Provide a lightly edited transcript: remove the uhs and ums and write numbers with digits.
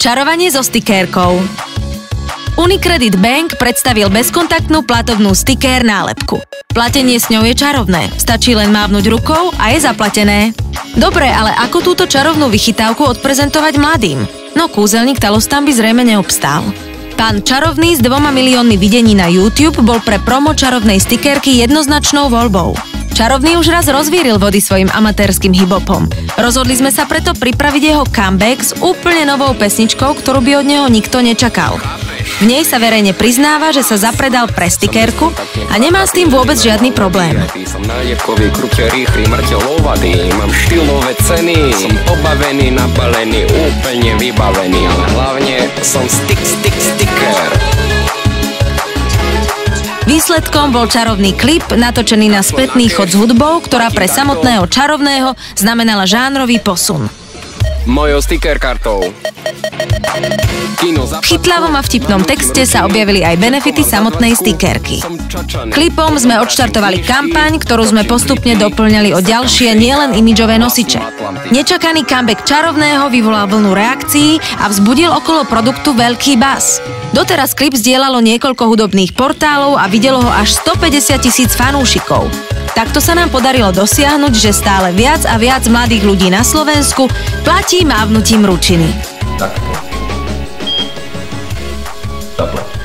Čarovanie so stikérkou. Unicredit Bank predstavil bezkontaktnú platobnú stikér nálepku. Platenie s ňou je čarovné, stačí len mávnuť rukou a je zaplatené. Dobre, ale ako túto čarovnú vychytávku odprezentovať mladým? No kúzelník Talostan by zrejme neobstál. Pán Čarovný s 2 miliónmi videní na YouTube bol pre promo čarovnej stikérky jednoznačnou voľbou. Čarovný už raz rozvíril vody svojim amatérským hip-hopom. Rozhodli sme sa preto pripraviť jeho comeback s úplne novou pesničkou, ktorú by od neho nikto nečakal. V nej sa verejne priznáva, že sa zapredal pre stikérku a nemá s tým vôbec žiadny problém. Som nálepkový, krúte, rýchly, mŕteľovatý. Mám štýlové ceny, som pobavený, nabalený, úplne vybavený. Ale hlavne som sticker. Výsledkom bol čarovný klip, natočený na spätný chod s hudbou, ktorá pre samotného Čarovného znamenala žánrový posun. Mojou sticker kartou. V chytlavom a vtipnom texte sa objavili aj benefity samotnej stikérky. Klipom sme odštartovali kampaň, ktorú sme postupne doplňali o ďalšie nielen imidžové nosiče. Nečakaný comeback Čarovného vyvolal vlnu reakcií a vzbudil okolo produktu veľký buzz. Doteraz klip zdieľalo niekoľko hudobných portálov a videlo ho až 150 000 fanúšikov. Takto sa nám podarilo dosiahnuť, že stále viac a viac mladých ľudí na Slovensku platí mávnutím ručiny. Takto. Zaplať.